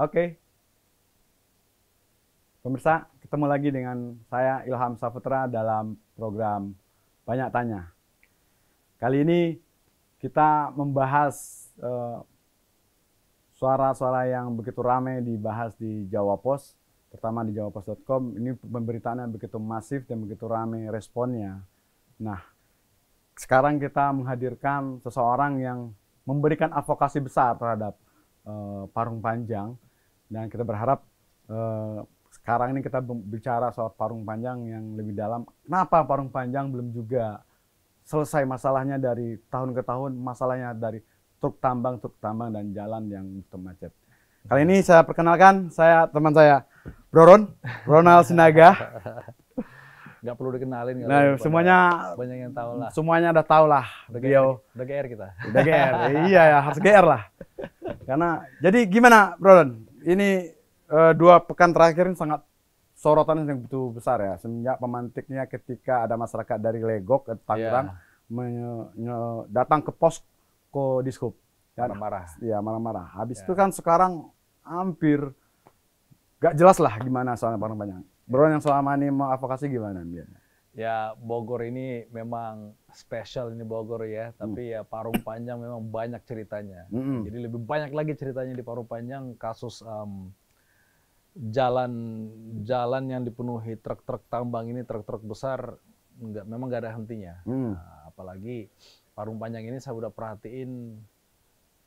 Oke, pemirsa, ketemu lagi dengan saya Ilham Saputra dalam program Banyak Tanya. Kali ini kita membahas suara-suara yang begitu ramai dibahas di Jawa Pos, terutama di jawapos.com. Ini pemberitaan yang begitu masif dan begitu ramai responnya. Nah, sekarang kita menghadirkan seseorang yang memberikan advokasi besar terhadap parung panjang, dan kita berharap sekarang ini kita bicara soal parung panjang yang lebih dalam. Kenapa parung panjang belum juga selesai masalahnya dari tahun ke tahun, masalahnya dari truk tambang dan jalan yang macet. Kali ini saya perkenalkan, teman saya Ronald Sinaga. Nggak perlu dikenalin. Nah, semuanya banyak yang tahu lah. Semuanya udah tahu lah. Udah GR kita. Udah GR, iya ya, harus GR lah. Karena jadi gimana, Bro? Ini 2 pekan terakhir ini sangat sorotan yang begitu besar ya, semenjak pemantiknya ketika ada masyarakat dari Legok ke Tangerang datang ke posko Dishub. Marah-marah. Iya, marah-marah. Habis itu kan sekarang hampir gak jelas lah gimana soalnya parung panjang. Bro yang selama ini mau advokasi gimana? Ya, Bogor ini memang spesial ini Bogor ya, tapi ya parung panjang memang banyak ceritanya. Jadi lebih banyak lagi ceritanya di parung panjang, kasus jalan yang dipenuhi truk-truk tambang ini, truk-truk besar, memang nggak ada hentinya. Nah, apalagi parung panjang ini saya udah perhatiin,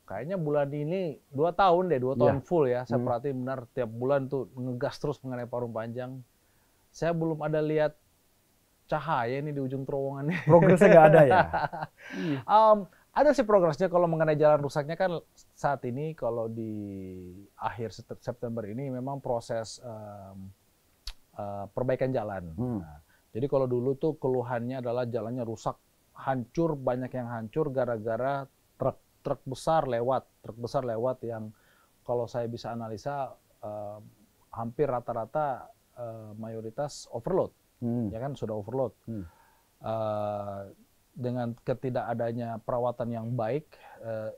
kayaknya bulan ini 2 tahun deh, 2 tahun full ya. Saya perhatiin benar tiap bulan tuh ngegas terus mengenai parung panjang. Saya belum ada lihat cahaya ini di ujung terowongannya. Progresnya nggak ada ya? Ada sih progresnya kalau mengenai jalan rusaknya kan saat ini kalau di akhir September ini memang proses perbaikan jalan. Nah, jadi kalau dulu tuh keluhannya adalah jalannya rusak, hancur, banyak yang hancur gara-gara truk besar lewat yang kalau saya bisa analisa hampir rata-rata mayoritas overload. Ya kan sudah overload. Dengan ketidakadanya perawatan yang baik,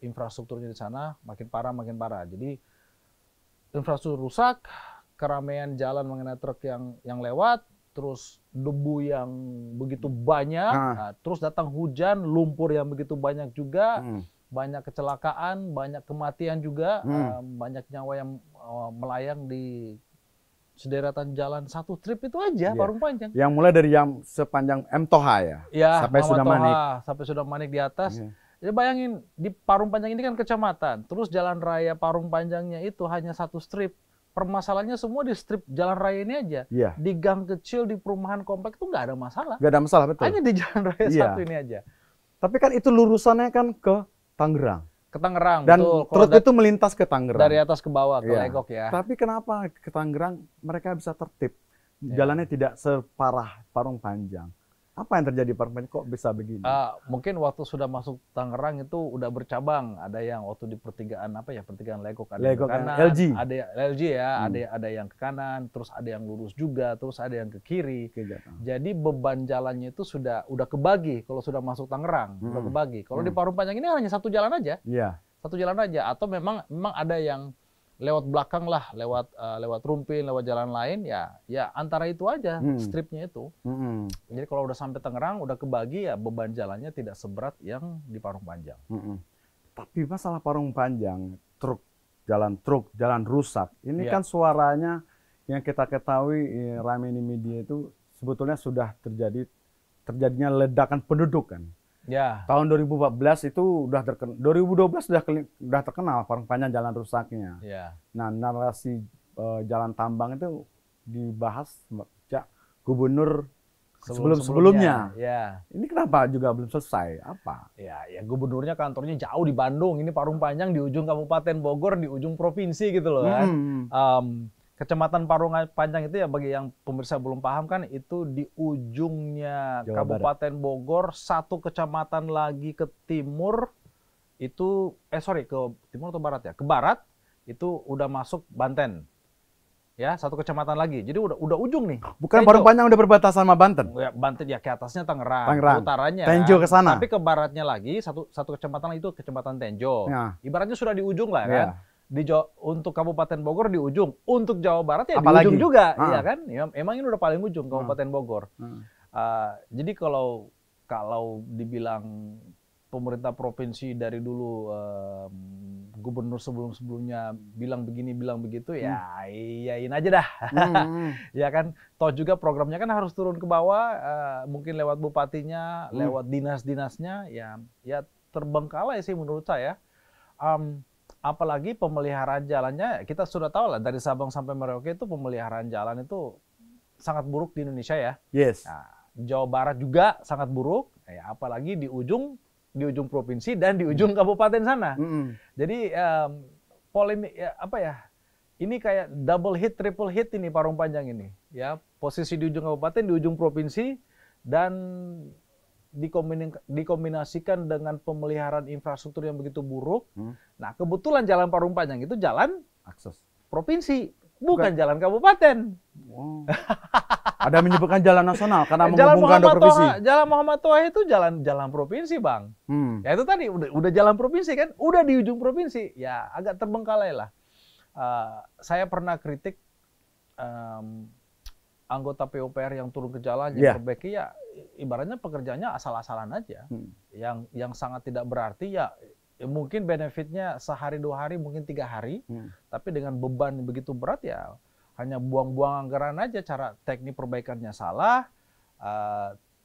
infrastrukturnya di sana makin parah. Jadi infrastruktur rusak, keramaian jalan mengenai truk yang lewat, terus debu yang begitu banyak, terus datang hujan, lumpur yang begitu banyak juga, banyak kecelakaan, banyak kematian juga, banyak nyawa yang melayang di sederetan jalan satu trip itu aja, parung panjang. Yang mulai dari yang sepanjang M Toha ya, sampai sudah manik di atas. Jadi bayangin di parung panjang ini kan kecamatan, terus jalan raya parung panjangnya itu hanya 1 strip. Permasalahannya semua di strip jalan raya ini aja. Di gang kecil di perumahan komplek itu nggak ada masalah. Nggak ada masalah, betul. Hanya di jalan raya satu ini aja. Tapi kan itu lurusannya kan ke Tangerang. Ke Tangerang, dan betul. truk itu melintas ke Tangerang. Dari atas ke bawah, ke Legok ya. Tapi kenapa ke Tangerang mereka bisa tertib? Jalannya tidak separah parung panjang. Apa yang terjadi parung panjang kok bisa begini? Mungkin waktu sudah masuk Tangerang itu udah bercabang. Ada yang waktu di pertigaan pertigaan Legok, ada yang ke kanan, LG. Ada LG ya, ada yang ke kanan, terus ada yang lurus juga, terus ada yang ke kiri. Jadi beban jalannya itu udah kebagi kalau sudah masuk Tangerang, udah kebagi. Kalau di parung panjang ini hanya 1 jalan aja. Satu jalan aja, atau memang ada yang lewat belakang lah, lewat Rumpin, lewat jalan lain, ya antara itu aja stripnya itu. Jadi kalau udah sampai Tangerang, udah kebagi ya beban jalannya tidak seberat yang di parung panjang. Tapi masalah parung panjang, jalan rusak, ini kan suaranya yang kita ketahui ramai di media itu sebetulnya sudah terjadinya ledakan penduduk kan. Tahun 2014 itu 2012 sudah terkenal parung panjang jalan rusaknya. Nah, narasi jalan tambang itu dibahas sejak gubernur sebelumnya. Ini kenapa juga belum selesai? Apa? Ya gubernurnya kantornya jauh di Bandung. Ini parung panjang di ujung Kabupaten Bogor, di ujung provinsi gitu loh kan. Kecamatan Parung Panjang itu ya bagi yang pemirsa belum paham kan itu di ujungnya Kabupaten Bogor, 1 kecamatan lagi ke timur itu ke timur atau barat ya? Ke barat itu udah masuk Banten. Ya, 1 kecamatan lagi. Jadi udah ujung nih. Bukan Parung Panjang udah berbatasan sama Banten. Ya, Banten ya ke atasnya Tangerang. Utaranya Tenjo ke sana. Tapi ke baratnya lagi satu kecamatan itu kecamatan Tenjo. Ibaratnya sudah di ujung lah kan. untuk Kabupaten Bogor di ujung, untuk Jawa Barat ya Apalagi? di ujung juga, ya kan? Ya, emang ini udah paling ujung Kabupaten Bogor. Jadi kalau dibilang pemerintah provinsi dari dulu gubernur sebelum-sebelumnya bilang begini bilang begitu ya iyain aja dah. Ya kan, toh juga programnya kan harus turun ke bawah, mungkin lewat bupatinya, lewat dinas-dinasnya, ya terbengkalai sih menurut saya. Apalagi pemeliharaan jalannya, kita sudah tahu lah dari Sabang sampai Merauke itu pemeliharaan jalan itu sangat buruk di Indonesia ya. Yes. Nah, Jawa Barat juga sangat buruk, ya, apalagi di ujung provinsi dan di ujung kabupaten sana. Jadi polemik apa ya? Ini kayak double hit, triple hit ini Parung Panjang ini, ya, posisi di ujung kabupaten, di ujung provinsi, dan dikombinasikan dengan pemeliharaan infrastruktur yang begitu buruk. Nah, kebetulan jalan Parung Panjang itu jalan akses provinsi, bukan jalan kabupaten. Ada menyebutkan jalan nasional karena menghubungkan dua provinsi. Jalan Muhammad Toha itu jalan provinsi, Bang. Ya itu tadi udah jalan provinsi kan, udah di ujung provinsi. Ya agak terbengkalai lah. Saya pernah kritik anggota PUPR yang turun ke jalan yang perbaiki, ya ibaratnya pekerjaannya asal-asalan aja. Yang sangat tidak berarti, ya mungkin benefitnya sehari 2 hari, mungkin 3 hari. Tapi dengan beban begitu berat ya hanya buang-buang anggaran aja, cara teknik perbaikannya salah,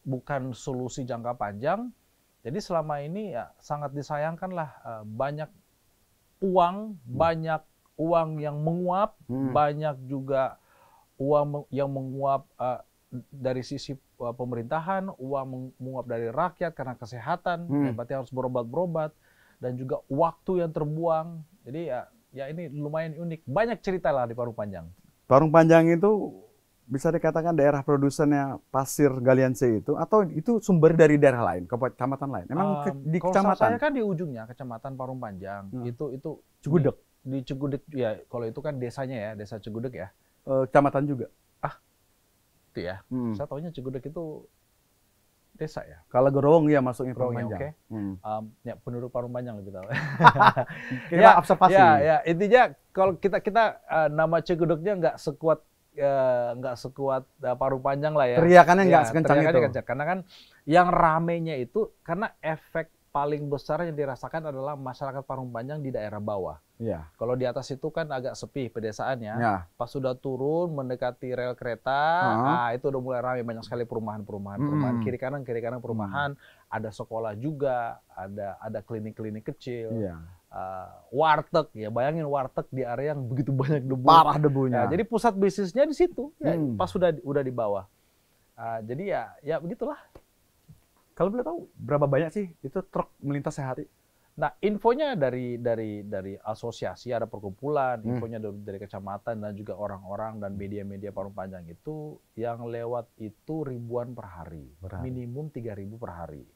bukan solusi jangka panjang. Jadi selama ini ya sangat disayangkanlah, banyak uang yang menguap, banyak juga uang yang menguap dari sisi pemerintahan, uang menguap dari rakyat karena kesehatan, berarti harus berobat-berobat, dan juga waktu yang terbuang. Jadi ya ini lumayan unik. Banyak cerita lah di Parung Panjang. Parung Panjang itu bisa dikatakan daerah produsennya pasir galian C itu, atau itu sumber dari daerah lain, kecamatan lain? Emang di kecamatan? Kalau saya kan di ujungnya, kecamatan Parung Panjang. Itu Cegudeg. Di Cegudeg ya, kalau itu kan desanya ya, desa Cegudeg ya. Kecamatan juga. Itu ya. Saya tahunya Cegudeg itu desa ya. Kalau Gerowong ya masuknya Parung Panjang. Oke. Ya penduduk Parung Panjang lebih tahu. Kita observasi. Ya, intinya kalau kita nama Cegudegnya nggak sekuat Parung Panjang lah ya. Teriakannya nggak sekencang itu. Karena kan yang ramenya itu karena efek paling besar yang dirasakan adalah masyarakat Parung Panjang di daerah bawah. Iya. Kalau di atas itu kan agak sepi pedesaannya. Ya. Pas sudah turun mendekati rel kereta, itu udah mulai ramai, banyak sekali perumahan. Kiri kanan perumahan. Ada sekolah juga, ada klinik-klinik kecil. Iya. Warteg ya, bayangin warteg di area yang begitu banyak debu. Parah debunya. Ya, jadi pusat bisnisnya di situ. Ya, pas udah di bawah. Jadi ya begitulah. Kalau boleh tahu berapa banyak sih itu truk melintas sehari? Nah, infonya dari asosiasi, ada perkumpulan, infonya dari kecamatan dan juga orang-orang dan media-media Parung Panjang itu yang lewat itu ribuan per hari. Minimum 3.000 per hari.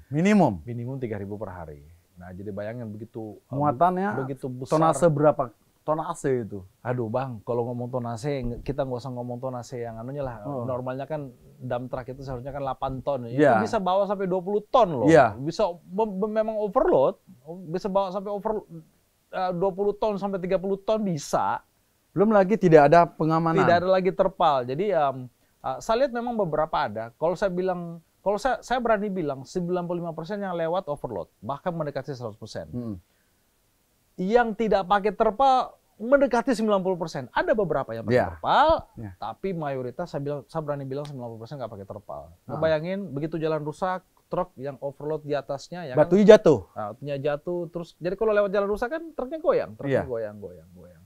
Minimum 3.000 per hari. Nah, jadi bayangin begitu muatannya begitu besar. Tonase berapa? Tonase itu. Aduh, Bang, kalau ngomong tonase, kita nggak usah ngomong tonase yang anunya lah. Normalnya kan dump truck itu seharusnya kan 8 ton. Itu bisa bawa sampai 20 ton loh. Bisa memang overload, bisa bawa sampai 20 ton sampai 30 ton bisa. Belum lagi tidak ada pengamanan. Tidak ada lagi terpal. Jadi saya lihat memang beberapa ada. Kalau saya berani bilang 95% yang lewat overload, bahkan mendekati 100%. Yang tidak pakai terpal mendekati 90%. Ada beberapa yang pakai terpal, tapi mayoritas saya berani bilang 90% nggak pakai terpal. Bayangin begitu jalan rusak, truk yang overload di atasnya, ya batunya jatuh. Batunya jatuh, terus jadi kalau lewat jalan rusak kan truknya goyang, goyang.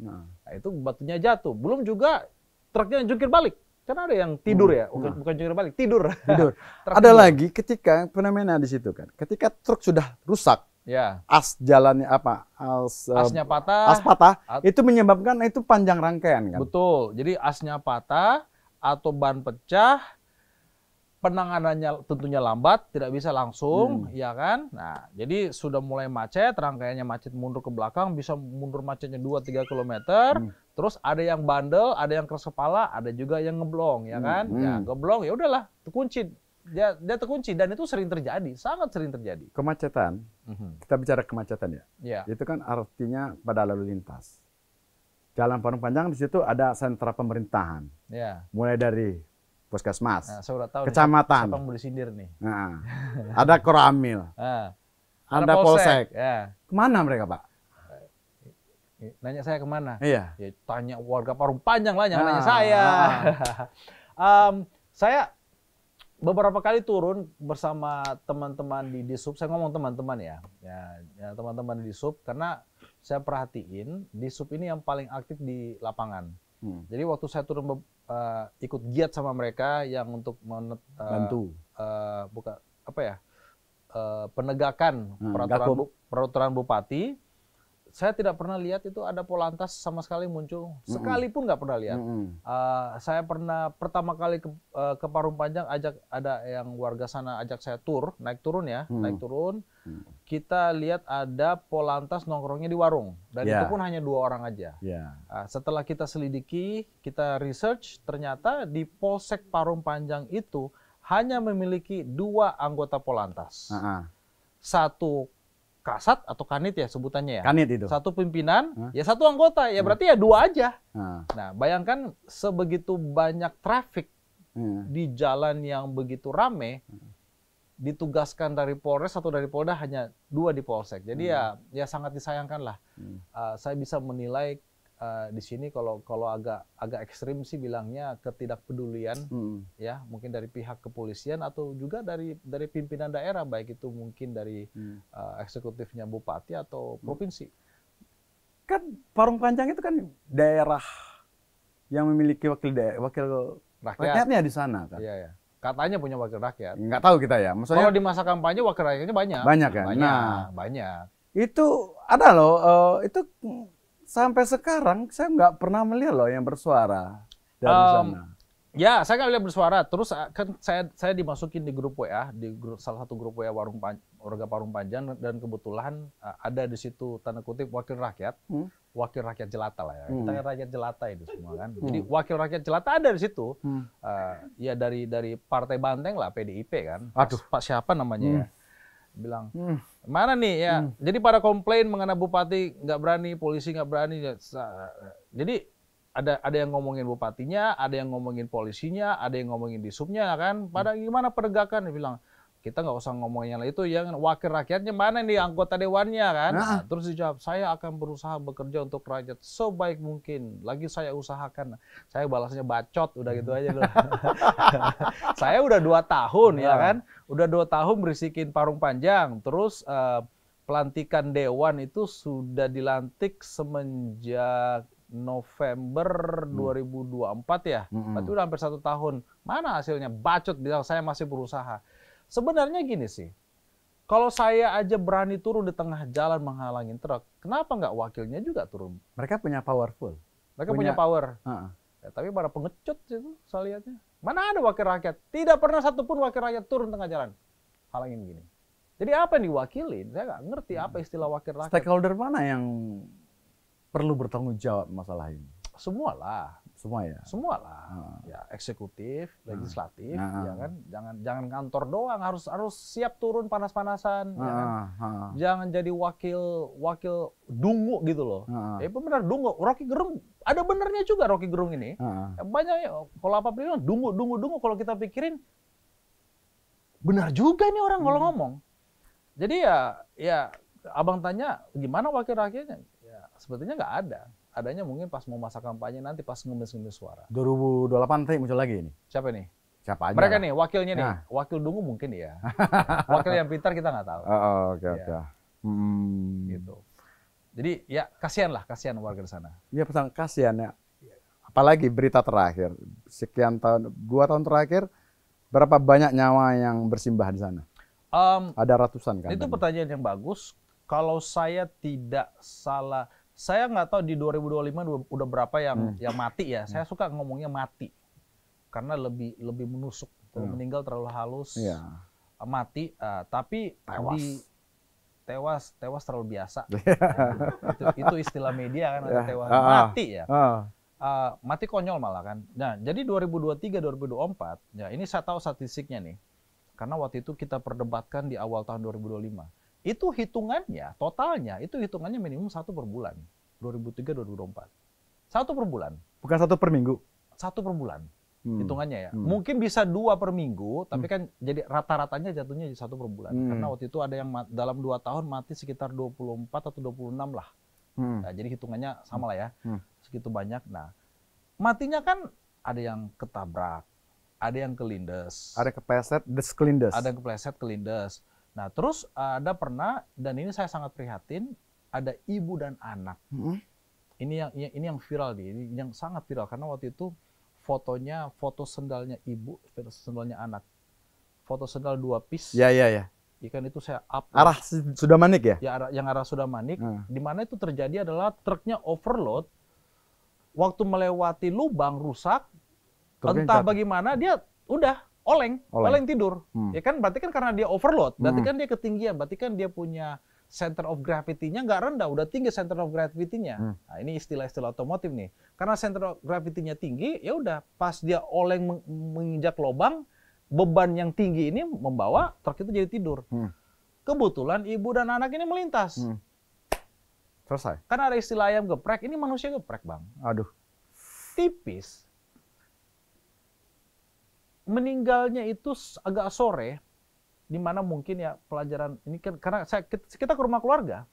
Nah, itu batunya jatuh. Belum juga truknya jungkir balik. Karena ada yang tidur ya, bukan jungkir balik, tidur. Ada lagi ketika fenomena di situ kan, ketika truk sudah rusak. As jalannya apa? Asnya patah. As patah. Itu menyebabkan itu panjang rangkaian kan? Betul. Jadi asnya patah atau ban pecah, penanganannya tentunya lambat, tidak bisa langsung, ya kan? Nah, jadi sudah mulai macet, rangkaiannya macet mundur ke belakang, bisa mundur macetnya 2-3 km. Terus ada yang bandel, ada yang keras kepala, ada juga yang ngeblong, ya kan? Ya, ngeblong ya udahlah, kunci. dia terkunci dan itu sering terjadi, sangat sering terjadi. Kemacetan, kita bicara kemacetan ya. Ya. Itu kan artinya pada lalu lintas. Jalan Parung Panjang di situ ada sentra pemerintahan. Ya. Mulai dari puskesmas, Nah, saya udah tahu kecamatan, siapa yang boleh sindir nih. nah, ada Koramil, ada Polsek. Ya. Kemana mereka, Pak? Nanya saya kemana? Iya. Ya, tanya warga Parung Panjang lah, jangan nanya saya. Saya beberapa kali turun bersama teman-teman di Disub. Saya ngomong teman-teman ya teman-teman di Disub karena saya perhatiin Disub ini yang paling aktif di lapangan. Jadi waktu saya turun ikut giat sama mereka yang untuk bantu, penegakan peraturan bupati. Saya tidak pernah lihat itu ada Polantas sama sekali muncul, sekalipun nggak pernah lihat. Saya pernah pertama kali ke Parung Panjang ada yang warga sana ajak saya naik turun. Kita lihat ada Polantas nongkrongnya di warung dan itu pun hanya 2 orang aja. Setelah kita selidiki, kita research, ternyata di Polsek Parung Panjang itu hanya memiliki 2 anggota Polantas, 1 kasat atau kanit ya sebutannya ya. Kanit itu. 1 pimpinan, ya 1 anggota, ya berarti ya 2 aja. Nah, bayangkan sebegitu banyak traffic di jalan yang begitu rame, ditugaskan dari Polres atau dari Polda hanya 2 di Polsek. Jadi ya sangat disayangkan lah. Saya bisa menilai di sini kalau agak ekstrim sih bilangnya ketidakpedulian ya, mungkin dari pihak kepolisian atau juga dari pimpinan daerah, baik itu mungkin dari eksekutifnya bupati atau provinsi. Kan Parung Panjang itu kan daerah yang memiliki wakil rakyatnya di sana kan. Iya. Katanya punya wakil rakyat. Nggak tahu kita ya. Maksudnya kalau di masa kampanye wakil rakyatnya banyak. Banyak kan? Banyak. Itu ada loh, itu sampai sekarang saya nggak pernah melihat loh yang bersuara dari sana. Ya, saya nggak lihat bersuara. Terus kan saya dimasukin di grup WA, salah satu grup WA warga Parung Panjang, dan kebetulan ada di situ tanda kutip wakil rakyat jelata lah ya. Kita kan rakyat jelata itu semua kan. Jadi wakil rakyat jelata ada di situ. Ya dari Partai Banteng lah, PDIP kan. Pak siapa namanya ya? Bilang mana nih ya, jadi pada komplain mengenai bupati nggak berani, polisi nggak berani. Jadi ada yang ngomongin bupatinya, ada yang ngomongin polisinya, ada yang ngomongin disubnya kan. Pada gimana penegakan? Dia bilang kita nggak usah ngomongin itu, yang wakil rakyatnya mana nih, anggota dewannya kan. Terus dijawab, saya akan berusaha bekerja untuk rakyat sebaik mungkin, lagi saya usahakan. Saya balasnya bacot, udah gitu aja. Saya udah 2 tahun ya kan, udah 2 tahun berisikin Parung Panjang. Terus pelantikan dewan itu sudah dilantik semenjak November 2024 ya. Berarti udah hampir 1 tahun. Mana hasilnya? Bacot, bilang saya masih berusaha. Sebenarnya gini sih, kalau saya aja berani turun di tengah jalan menghalangin truk, kenapa nggak wakilnya juga turun? Mereka punya powerful. Mereka punya power. Ya, tapi pada pengecut itu saya lihatnya. Mana ada wakil rakyat? Tidak pernah satupun wakil rakyat turun tengah jalan halangin gini. Jadi apa yang diwakilin? Saya nggak ngerti apa istilah wakil rakyat. Stakeholder mana yang perlu bertanggung jawab masalah ini? Semua lah. Semua lah. Ya, eksekutif, legislatif, ya kan. Jangan kantor doang, harus siap turun panas-panasan, ya kan. Jangan jadi wakil dungu gitu loh. Benar dungu. Rocky Gerung ada benernya juga, Rocky Gerung ini. Banyak ya, kalau apa bilang dungu. Kalau kita pikirin benar juga nih orang kalau ngomong. Jadi ya abang tanya gimana wakil rakyatnya? Ya sebetulnya nggak ada. Adanya mungkin pas mau masa kampanye nanti, pas ngemis-ngemis suara. 2028 nanti muncul lagi ini. Siapa nih? Siapa aja? Mereka nih, wakilnya nih. Wakil dungu mungkin ya. Wakil yang pintar kita nggak tahu. Oke. Gitu. Jadi ya kasihan warga di sana. Iya, pesan kasihan ya. Apalagi berita terakhir, sekian tahun, 2 tahun terakhir, berapa banyak nyawa yang bersimbah di sana? Ada ratusan kan? Itu pertanyaan yang bagus. Kalau saya tidak salah, saya nggak tahu di 2025 udah berapa yang mati ya. Saya suka ngomongnya mati karena lebih menusuk. Kalau meninggal terlalu halus, mati. Tapi tewas terlalu biasa. itu istilah media kan, tewas mati ya. Mati konyol malah kan. Nah, jadi 2023 2024, ya ini saya tahu statistiknya nih. Karena waktu itu kita perdebatkan di awal tahun 2025. Itu hitungannya, totalnya, itu hitungannya minimum 1 per bulan. 2003-2024. 1 per bulan. Bukan 1 per minggu? 1 per bulan. Hitungannya ya. Mungkin bisa 2 per minggu, tapi kan jadi rata-ratanya jatuhnya jadi 1 per bulan. Karena waktu itu ada yang dalam 2 tahun mati sekitar 24 atau 26 lah. Nah, jadi hitungannya sama lah ya. Segitu banyak. Nah, matinya kan ada yang ketabrak, ada yang kelindes. Ada kepleset, kelindes. Ada yang kepleset, kelindes. Nah, terus ada pernah, dan ini saya sangat prihatin, ada ibu dan anak. Ini yang viral nih, ini yang sangat viral karena waktu itu fotonya, foto sendalnya ibu, sendalnya anak. Foto sendal 2 piece. Ya. Ikan itu saya upload. Arah sudah manik ya? Ya, yang arah sudah manik. Di mana itu terjadi adalah truknya overload. Waktu melewati lubang rusak, entah bagaimana dia udah oleng tidur. Ya kan, berarti kan karena dia overload, berarti kan dia ketinggian, berarti kan dia punya center of gravity-nya nggak rendah, udah tinggi center of gravity-nya. Nah, ini istilah-istilah otomotif nih. Karena center of gravity-nya tinggi, ya udah pas dia oleng menginjak lubang, beban yang tinggi ini membawa truk itu jadi tidur. Kebetulan ibu dan anak ini melintas. Selesai. Kan ada istilah ayam geprek, ini manusia geprek, Bang. Aduh. Tipis. Meninggalnya itu agak sore, di mana mungkin ya pelajaran ini kan karena kita ke rumah keluarga,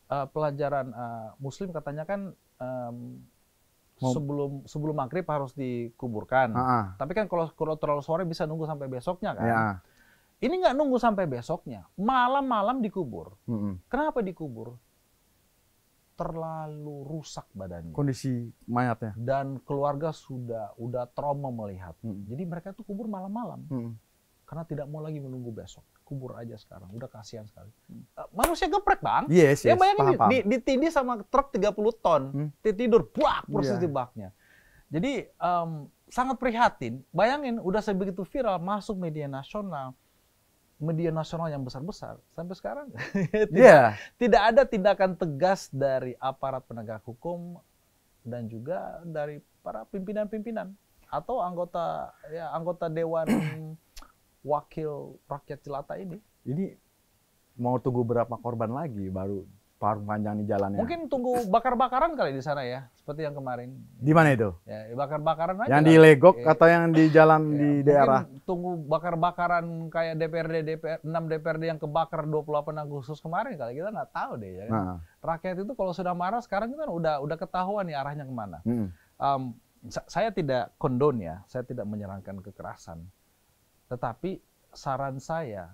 pelajaran Muslim katanya kan sebelum maghrib harus dikuburkan. Tapi kan kalau terlalu sore bisa nunggu sampai besoknya kan. Ya. Ini nggak nunggu sampai besoknya, malam-malam dikubur. Kenapa dikubur? Terlalu rusak badannya. Kondisi mayatnya. Dan keluarga udah trauma melihat. Jadi mereka tuh kubur malam-malam. Karena tidak mau lagi menunggu besok. Kubur aja sekarang. Udah kasihan sekali. Manusia geprek, Bang. Yes, ya bayangin ditindih sama truk 30 ton. Tidur, buak, persis di baknya. Jadi sangat prihatin. Bayangin, udah sebegitu viral, masuk media nasional yang besar-besar. Sampai sekarang tidak ada tindakan tegas dari aparat penegak hukum dan juga dari para pimpinan-pimpinan atau anggota Dewan Wakil Rakyat Cilata ini. Ini mau tunggu berapa korban lagi baru parung panjang di jalannya? Mungkin tunggu bakar-bakaran kali di sana ya, seperti yang kemarin. Di mana itu? Ya, bakar-bakaran aja. Yang di Legok atau yang di jalan di daerah? Tunggu bakar-bakaran kayak DPRD 6 DPRD yang kebakar 28 Agustus kemarin kali, kita nggak tahu deh ya kan. Rakyat itu kalau sudah marah sekarang kan udah ketahuan nih arahnya kemana. Saya tidak kondon ya, saya tidak menyarankan kekerasan. Tetapi saran saya,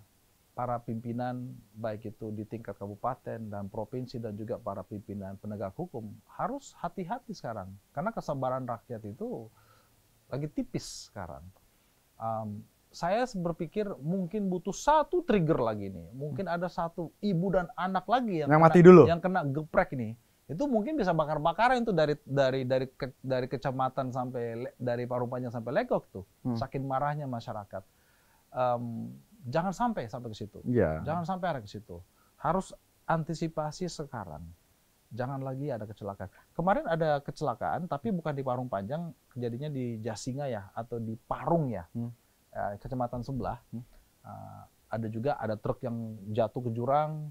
para pimpinan baik itu di tingkat kabupaten dan provinsi dan juga para pimpinan penegak hukum harus hati-hati sekarang. Karena kesabaran rakyat itu lagi tipis sekarang. Saya berpikir mungkin butuh 1 trigger lagi nih. Mungkin ada 1 ibu dan anak lagi yang mati dulu, yang kena geprek nih. Itu mungkin bisa bakar-bakaran itu dari kecamatan sampai dari Parung Panjang sampai Legok tuh. Saking marahnya masyarakat. Jangan sampai ke situ. Jangan sampai ada ke situ. Harus antisipasi sekarang. Jangan lagi ada kecelakaan. Kemarin ada kecelakaan, tapi bukan di Parung Panjang, kejadiannya di Jasinga ya, atau di Parung ya, kecamatan sebelah. Ada truk yang jatuh ke jurang,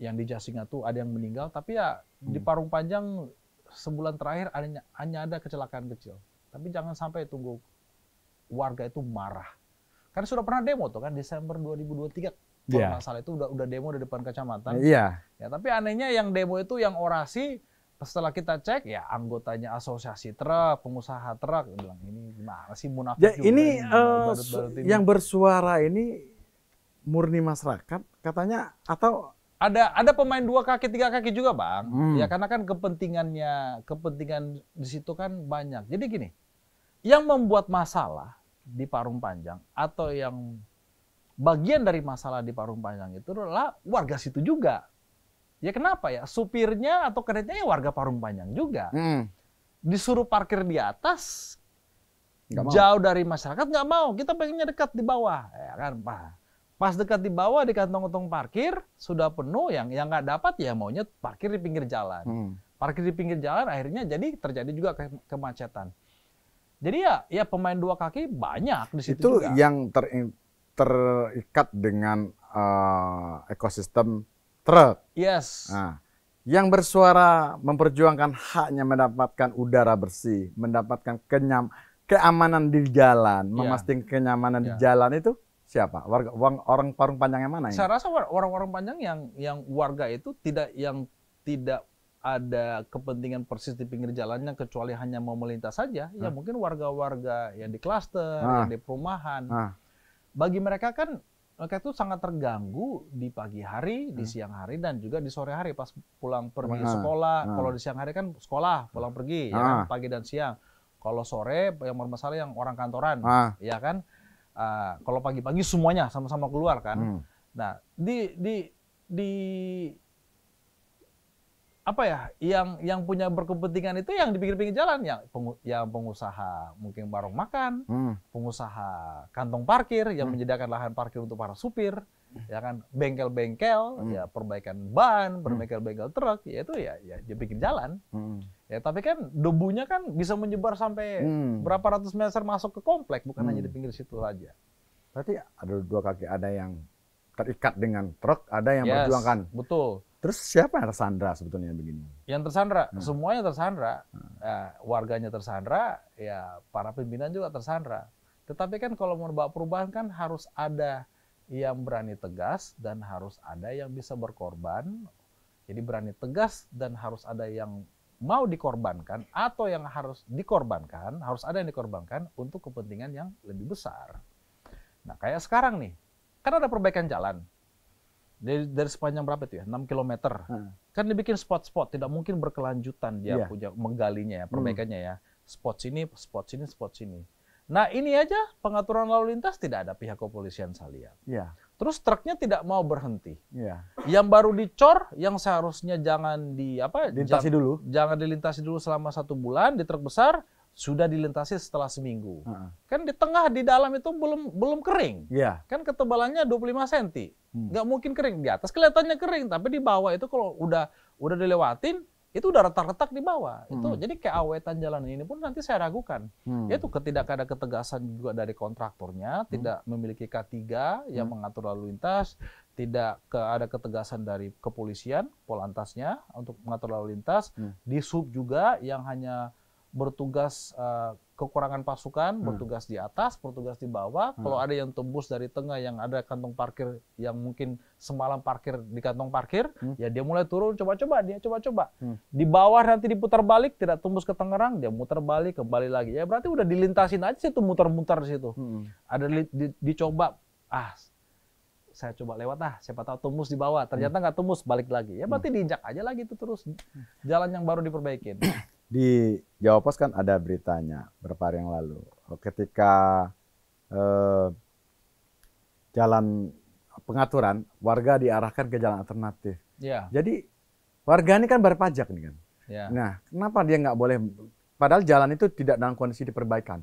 yang di Jasinga tuh ada yang meninggal, tapi ya di Parung Panjang sebulan terakhir hanya ada kecelakaan kecil. Tapi jangan sampai tunggu warga itu marah. Karena sudah pernah demo tuh kan Desember 2023 kalau nggak salah itu udah demo di depan kecamatan. Ya, tapi anehnya yang demo itu yang orasi setelah kita cek ya anggotanya asosiasi truk, pengusaha truk bilang ini gimana sih munafik juga. Ini yang bersuara ini murni masyarakat katanya atau ada pemain 2 kaki 3 kaki juga, Bang. Ya karena kan kepentingan di situ kan banyak. Jadi gini, yang membuat masalah di Parung Panjang atau yang bagian dari masalah di Parung Panjang itu adalah warga situ juga. Ya kenapa ya? Supirnya atau keretanya ya warga Parung Panjang juga. Disuruh parkir di atas, jauh dari masyarakat nggak mau. Kita pengennya dekat di bawah, ya kan? Pas dekat di bawah di kantong-kantong parkir sudah penuh, yang nggak dapat ya maunya parkir di pinggir jalan. Parkir di pinggir jalan akhirnya jadi terjadi juga kemacetan. Jadi ya pemain dua kaki banyak di situ Itu juga. yang terikat dengan ekosistem truk. Yes. Nah, yang bersuara memperjuangkan haknya mendapatkan udara bersih, mendapatkan keamanan di jalan, memastikan kenyamanan di jalan itu siapa? Orang Parung Panjang yang mana ini? Saya rasa orang-orang Panjang yang warga itu tidak ada kepentingan persis di pinggir jalannya kecuali hanya mau melintas saja. Ya mungkin warga-warga yang di klaster, yang di perumahan. Bagi mereka kan mereka itu sangat terganggu di pagi hari, di siang hari, dan juga di sore hari pas pulang pergi sekolah. Kalau di siang hari kan sekolah, pulang pergi, ya kan, pagi dan siang. Kalau sore yang bermasalah yang orang kantoran, ya kan. Kalau pagi-pagi semuanya sama-sama keluar kan. Nah, apa ya, yang punya berkepentingan itu yang di pinggir-pinggir jalan, yang pengusaha mungkin warung makan, pengusaha kantong parkir yang menyediakan lahan parkir untuk para supir, ya kan, bengkel-bengkel, ya perbaikan ban, bengkel-bengkel truk, ya itu ya di pinggir jalan. Ya tapi kan debunya kan bisa menyebar sampai berapa ratus meter masuk ke komplek, bukan hanya di pinggir situ saja. Berarti ada dua kaki, ada yang terikat dengan truk, ada yang berjuangkan. Betul. Terus siapa yang tersandra sebetulnya begini? Yang tersandra, semuanya tersandra. Warganya tersandra, ya para pimpinan juga tersandra. Tetapi kan kalau mau bawa perubahan kan harus ada yang berani tegas dan harus ada yang bisa berkorban. Jadi berani tegas dan harus ada yang mau dikorbankan atau yang harus dikorbankan, harus ada yang dikorbankan untuk kepentingan yang lebih besar. Nah kayak sekarang nih, kan ada perbaikan jalan. Dari sepanjang berapa itu ya? 6 km. Kan dibikin spot-spot, tidak mungkin berkelanjutan dia punya menggalinya ya, perbaikannya ya. Spot sini, spot sini, spot sini. Nah ini aja pengaturan lalu lintas tidak ada pihak kepolisian saya lihat. Terus truknya tidak mau berhenti. Yang baru dicor, yang seharusnya jangan dilintasi dulu selama 1 bulan di truk besar, sudah dilintasi setelah seminggu. Kan di tengah, di dalam itu belum kering. Kan ketebalannya 25 cm. Nggak mungkin kering. Di atas kelihatannya kering, tapi di bawah itu kalau udah dilewatin, itu udah retak-retak di bawah. Itu jadi keawetan jalan ini pun nanti saya ragukan. Yaitu tidak ada ketegasan juga dari kontraktornya, tidak memiliki K3 yang mengatur lalu lintas, tidak ada ketegasan dari kepolisian, Polantasnya untuk mengatur lalu lintas, di sub juga yang hanya bertugas kekurangan pasukan, bertugas di atas, bertugas di bawah. Kalau ada yang tembus dari tengah, yang ada kantong parkir yang mungkin semalam parkir di kantong parkir, ya dia mulai turun, coba-coba. Di bawah nanti diputar balik, tidak tembus ke Tangerang, dia muter balik, kembali lagi. Ya berarti udah dilintasin aja situ, muter-muter di situ. Ada dicoba, saya coba lewat siapa tahu tembus di bawah. Ternyata nggak tembus, balik lagi. Ya berarti diinjak aja lagi itu terus. Jalan yang baru diperbaikin. Di Jawa Pos kan ada beritanya beberapa hari yang lalu, ketika jalan pengaturan, warga diarahkan ke jalan alternatif. Jadi warga ini kan bayar pajak nih kan. Nah, kenapa dia nggak boleh? Padahal jalan itu tidak dalam kondisi diperbaikan,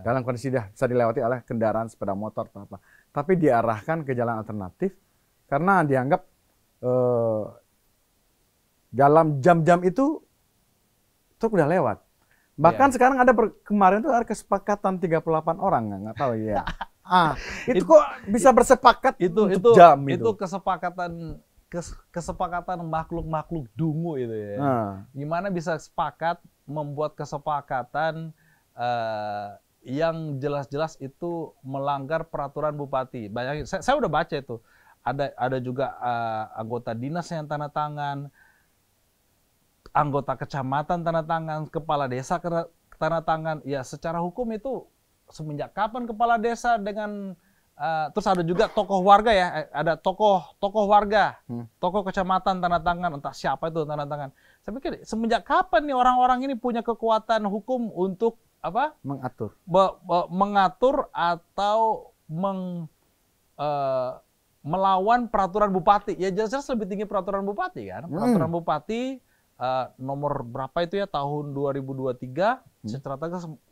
dalam kondisi bisa dilewati oleh kendaraan sepeda motor atau apa. Tapi diarahkan ke jalan alternatif karena dianggap dalam jam-jam itu truk udah lewat. Bahkan sekarang ada kemarin tuh ada kesepakatan 38 orang, nggak tahu ya. Itu kok bisa bersepakat untuk jam itu. Itu kesepakatan makhluk-makhluk dungu itu ya. Gimana bisa sepakat membuat kesepakatan yang jelas-jelas itu melanggar peraturan bupati. Bayangin, saya udah baca itu. Ada juga anggota dinas yang tanda tangan, anggota kecamatan tanda tangan, kepala desa tanda tangan. Ya secara hukum itu semenjak kapan kepala desa dengan terus ada juga tokoh warga ya, ada tokoh warga, tokoh kecamatan tanda tangan, entah siapa itu tanda tangan. Saya pikir semenjak kapan nih orang-orang ini punya kekuatan hukum untuk mengatur atau melawan peraturan bupati. Ya jelas-jelas lebih tinggi peraturan bupati kan. Peraturan bupati nomor berapa itu ya, tahun 2023 secara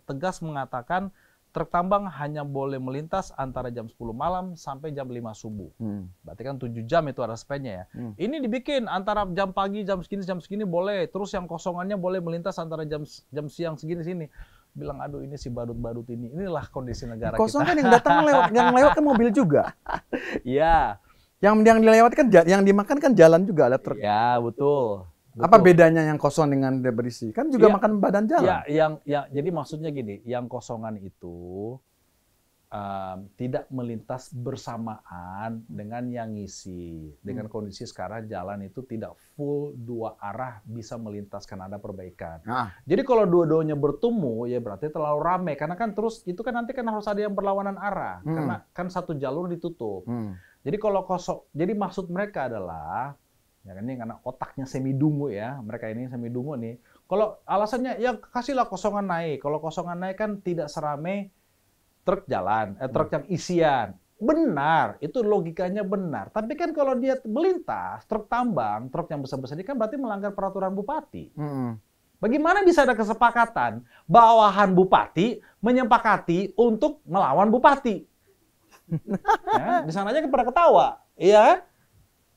tegas mengatakan truk tambang hanya boleh melintas antara jam 10 malam sampai jam 5 subuh. Berarti kan 7 jam itu ada span-nya ya. Ini dibikin antara jam pagi jam segini boleh, terus yang kosongannya boleh melintas antara jam siang segini. bilang aduh ini si badut-badut ini. Inilah kondisi negara Kosong kita. kan yang datang yang lewat kan mobil juga. Iya. Yang dilewati kan yang dimakan kan jalan juga ada truk. Ya, betul. Apa bedanya yang kosong dengan dia berisi? Kan juga makan badan jalan. Ya, jadi maksudnya gini, yang kosongan itu tidak melintas bersamaan dengan yang ngisi. Dengan kondisi sekarang jalan itu tidak full 2 arah bisa melintas karena ada perbaikan. Jadi kalau dua-duanya bertemu ya berarti terlalu ramai karena kan terus itu kan nanti kan harus ada yang berlawanan arah karena kan satu jalur ditutup. Jadi kalau kosong, jadi maksud mereka adalah ya kan ini karena otaknya semi dungu ya, mereka ini semi dungu nih. Kalau alasannya ya kasihlah kosongan naik. Kalau kosongan naik kan tidak seramai truk jalan, truk yang isian. Benar, itu logikanya benar. Tapi kan kalau dia melintas, truk tambang, truk yang besar-besar ini kan berarti melanggar peraturan bupati. Bagaimana bisa ada kesepakatan bawahan bupati menyepakati untuk melawan bupati? Ya, di sana aja pada ketawa, iya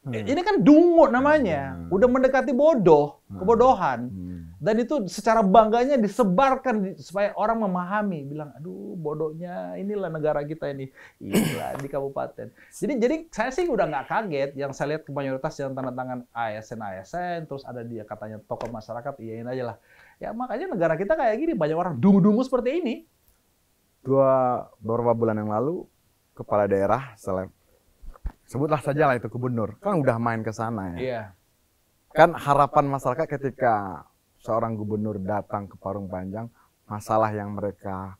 kan? Ini kan dungu namanya, udah mendekati kebodohan. Dan itu secara bangganya disebarkan supaya orang memahami, bilang, aduh bodohnya inilah negara kita ini, inilah di kabupaten. Jadi saya sih udah nggak kaget, yang saya lihat ke mayoritas yang tanda tangan ASN, terus ada dia katanya tokoh masyarakat, iyain aja lah. Ya makanya negara kita kayak gini, banyak orang dungu-dungu seperti ini. Beberapa bulan yang lalu, kepala daerah, sebutlah saja lah itu gubernur, kan udah main ke sana ya. Iya. Kan harapan masyarakat ketika seorang gubernur datang ke Parung Panjang, masalah yang mereka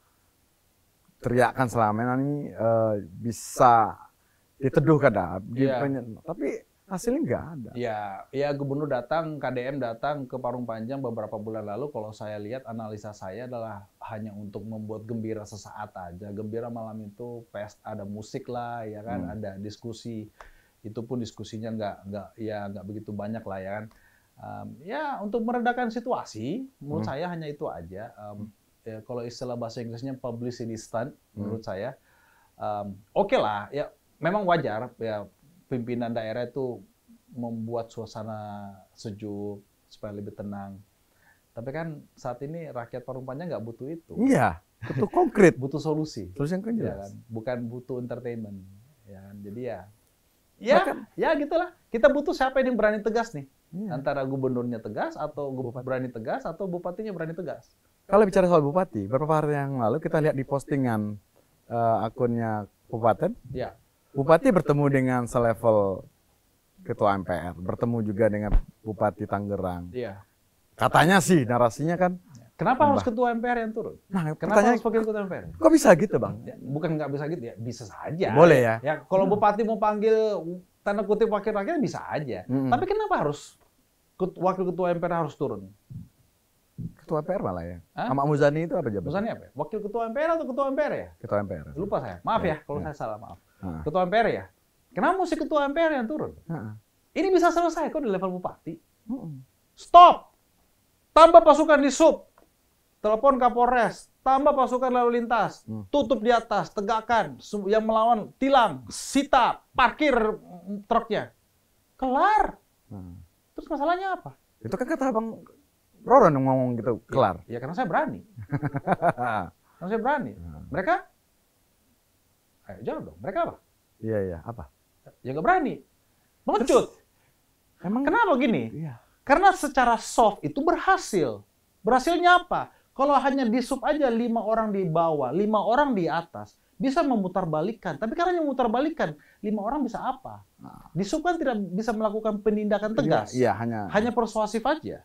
teriakkan selama ini bisa diteduhkan, tapi hasilnya nggak ada. Ya gubernur datang, KDM datang ke Parung Panjang beberapa bulan lalu. Kalau saya lihat analisa saya adalah hanya untuk membuat gembira sesaat aja. Gembira malam itu ada musik lah, ya kan, ada diskusi. Itu pun diskusinya nggak begitu banyak lah ya kan. Ya untuk meredakan situasi, menurut saya hanya itu aja. Ya, kalau istilah bahasa Inggrisnya publicity stunt, menurut saya oke lah. Ya memang wajar ya pimpinan daerah itu membuat suasana sejuk supaya lebih tenang. Tapi kan saat ini rakyat Parung Panjang nggak butuh itu. Iya, butuh konkret, butuh solusi. Terus yang ya kan? Bukan butuh entertainment. Ya kan? Jadi Bahkan, ya gitulah. Kita butuh siapa yang berani tegas nih. Antara gubernurnya tegas atau berani tegas atau bupatinya berani tegas. Kalau bicara soal bupati, beberapa hari yang lalu kita lihat di postingan akunnya kabupaten, bupati bertemu dengan selevel ketua MPR, bertemu juga dengan bupati Tangerang. Katanya sih narasinya kan. Kenapa harus ketua MPR yang turun? Nah, kenapa harus wakil ketua MPR? Kok bisa gitu, Bang? Ya, bukan nggak bisa gitu ya, bisa saja. Boleh ya. Ya kalau bupati mau panggil tanda kutip wakil rakyat bisa aja. Tapi kenapa harus wakil ketua MPR harus turun? Ketua MPR malah ya. Ahmad Muzani itu apa jabatan? Muzani apa? Wakil ketua MPR atau ketua MPR ya? Ketua MPR. Lupa saya. Maaf ya kalau saya salah, maaf. Ketua MPR ya? Kenapa mesti ketua MPR yang turun? Ini bisa selesai kok di level bupati. Stop! Tambah pasukan di sub. Telepon Kapolres, tambah pasukan lalu lintas, tutup di atas, tegakkan, yang melawan tilang, sita, parkir truknya. Kelar. Terus masalahnya apa? Itu kan kata Bang Roron yang ngomong gitu, kelar. Ya karena saya berani. Karena saya berani. Mereka? Ayo jawab dong, mereka apa? Iya, apa? Ya nggak berani. Mengecut. Emang kenapa gini? Iya. Karena secara soft itu berhasil. Berhasilnya apa? Kalau hanya di sub aja 5 orang di bawah, 5 orang di atas, bisa memutarbalikkan. Tapi karena yang memutarbalikkan, 5 orang bisa apa? Di sub kan tidak bisa melakukan penindakan tegas. Iya, hanya persuasif aja.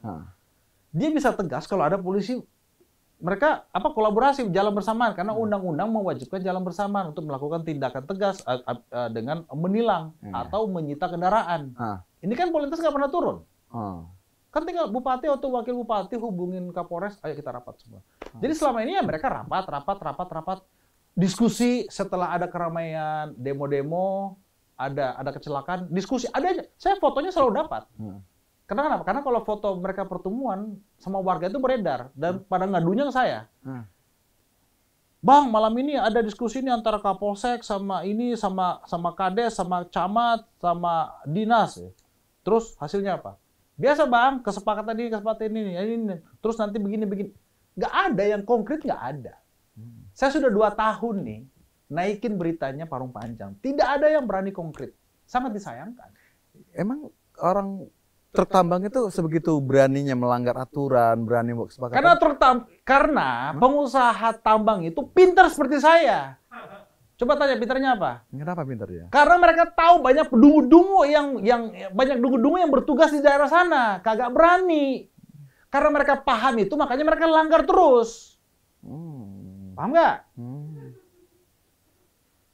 Dia bisa tegas kalau ada polisi. Mereka kolaborasi jalan bersamaan karena undang-undang mewajibkan jalan bersamaan untuk melakukan tindakan tegas dengan menilang atau menyita kendaraan. Ini kan Polintas nggak pernah turun. Kan tinggal bupati atau wakil bupati hubungin Kapolres, ayo kita rapat semua. Jadi selama ini ya mereka rapat, diskusi setelah ada keramaian, demo-demo, ada kecelakaan, diskusi ada aja. Saya fotonya selalu dapat. Karena kenapa? Karena kalau foto mereka pertemuan sama warga itu beredar dan pada ngadunya ke saya. Bang, malam ini ada diskusi ini antara Kapolsek sama ini sama Kades, sama camat, sama dinas. Terus hasilnya apa? Biasa Bang, kesepakatan ini. Terus nanti begini. Nggak ada yang konkret, nggak ada. Saya sudah 2 tahun nih naikin beritanya Parung Panjang. Tidak ada yang berani konkret. Sangat disayangkan. Emang orang truk tambang itu sebegitu beraninya melanggar aturan, berani kesepakatan? Karena pengusaha tambang itu pintar seperti saya. Coba tanya pintarnya apa? Kenapa pintar ya? Karena mereka tahu banyak dungu-dungu yang bertugas di daerah sana, kagak berani. Karena mereka paham itu, makanya mereka langgar terus. Paham nggak?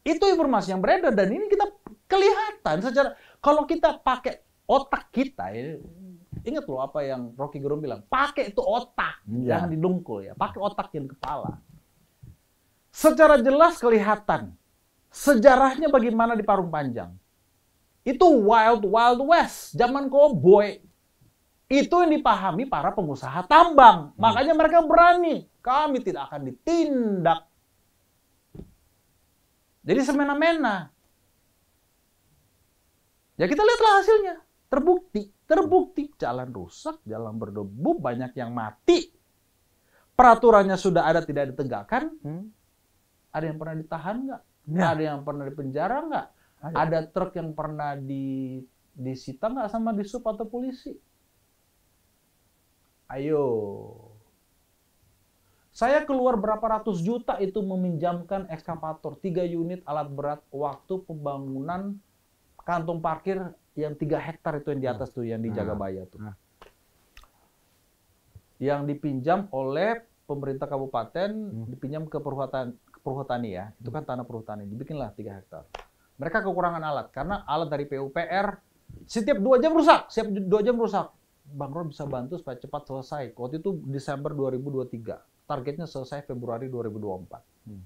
Itu informasi yang beredar dan ini kita kelihatan secara kalau kita pakai otak kita, ingat loh apa yang Rocky Gerung bilang, pakai itu otak, jangan didungkul ya, pakai otak yang kepala. Secara jelas kelihatan sejarahnya bagaimana di Parung Panjang. Itu Wild West, zaman koboi. Itu yang dipahami para pengusaha tambang. Makanya mereka berani. Kami tidak akan ditindak. Jadi semena-mena. Ya kita lihatlah hasilnya. Terbukti. Jalan rusak, jalan berdebu, banyak yang mati. Peraturannya sudah ada, tidak ditegakkan. Ada yang pernah ditahan nggak? Ada yang pernah dipenjara nggak? Ada truk yang pernah disita nggak sama disub atau polisi? Ayo. Saya keluar berapa ratus juta itu meminjamkan ekskavator, 3 unit alat berat waktu pembangunan kantong parkir yang 3 hektar itu yang di atas tuh, yang di Jagabaya tuh. Yang dipinjam oleh pemerintah kabupaten, dipinjam ke Perhutani ya. Itu kan tanah perhutani, dibikinlah 3 hektar. Mereka kekurangan alat, karena alat dari PUPR setiap 2 jam rusak. Bang Ron bisa bantu supaya cepat selesai. Waktu itu Desember 2023. Targetnya selesai Februari 2024.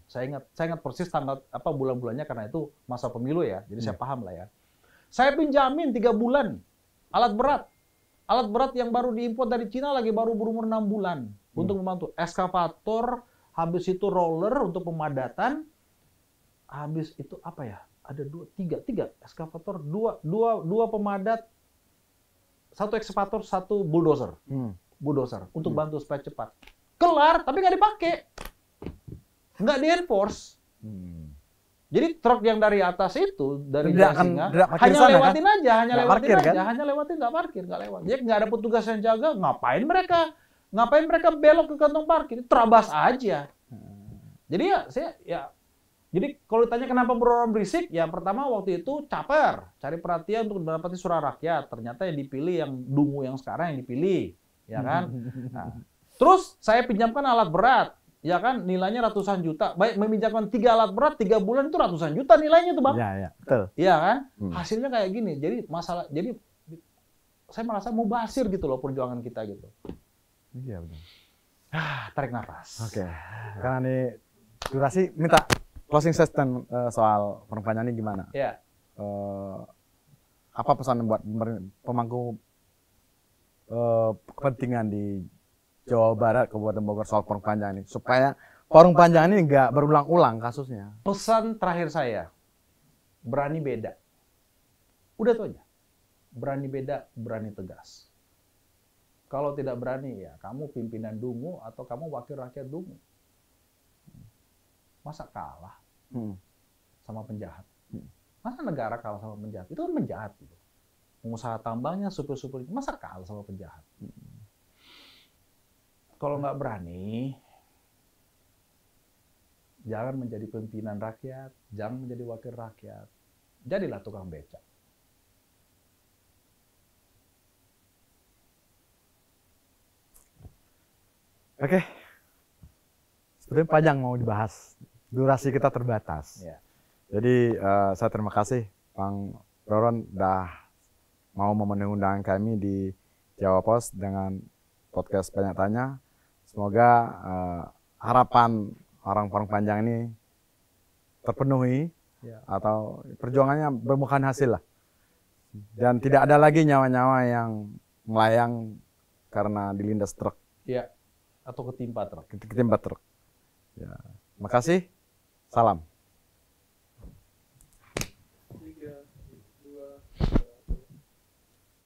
Saya ingat persis tanggal bulan-bulannya karena itu masa pemilu ya. Jadi saya paham lah ya. Saya pinjamin 3 bulan alat berat. Alat berat yang baru diimpor dari Cina lagi baru berumur 6 bulan untuk membantu. Ekskavator, habis itu roller untuk pemadatan. Habis itu apa ya? Ada 3 ekskavator, 2 pemadat, 1 ekskavator, 1 bulldozer. Bulldozer untuk bantu supaya cepat. Kelar, tapi nggak dipakai. Nggak di-enforce. Jadi truk yang dari atas itu, dari Singa, hanya lewatin kan? Aja, hanya lewatin, nggak parkir, nggak lewat. Jadi nggak ada petugas yang jaga, ngapain mereka belok ke kantong parkir, terabas aja. Jadi jadi kalau ditanya kenapa berorang berisik, ya pertama waktu itu caper, cari perhatian untuk mendapati suara rakyat. Ternyata yang dipilih yang dungu yang sekarang yang dipilih, ya kan? Nah, terus saya pinjamkan alat berat, ya kan? Nilainya ratusan juta. Baik meminjamkan 3 alat berat 3 bulan itu ratusan juta nilainya tuh, Bang. Iya, betul. Iya kan? Hasilnya kayak gini. Jadi saya merasa mubazir gitu loh perjuangan kita gitu. Iya betul. Tarik nafas. Oke. Karena ini durasi, minta closing statement soal Parung Panjang ini gimana? Iya. Apa pesan buat pemangku kepentingan di Jawa Barat, Kabupaten Bogor soal Parung Panjang ini, supaya Parung Panjang ini nggak berulang-ulang kasusnya? Pesan terakhir saya, berani beda. Udah tuh aja. Berani beda, berani tegas. Kalau tidak berani, ya kamu pimpinan dungu atau kamu wakil rakyat dungu. Masa kalah sama penjahat? Masa negara kalah sama penjahat? Itu kan penjahat. Gitu. Pengusaha tambangnya, supir-supir, masa kalah sama penjahat? Kalau nggak berani, jangan menjadi pimpinan rakyat, jangan menjadi wakil rakyat. Jadilah tukang becak. Oke. Sebenarnya panjang mau dibahas. Durasi kita terbatas. Ya. Jadi saya terima kasih Bang Roron udah mau memenuhi undangan kami di Jawa Pos dengan podcast Banyak Tanya. Semoga harapan orang Parung Panjang ini terpenuhi atau perjuangannya berbuahkan hasil lah. Dan tidak ada lagi nyawa-nyawa yang melayang karena dilindas truk. Iya. Atau ketimpa truk. Ketimpa truk. Ya. Makasih. Salam.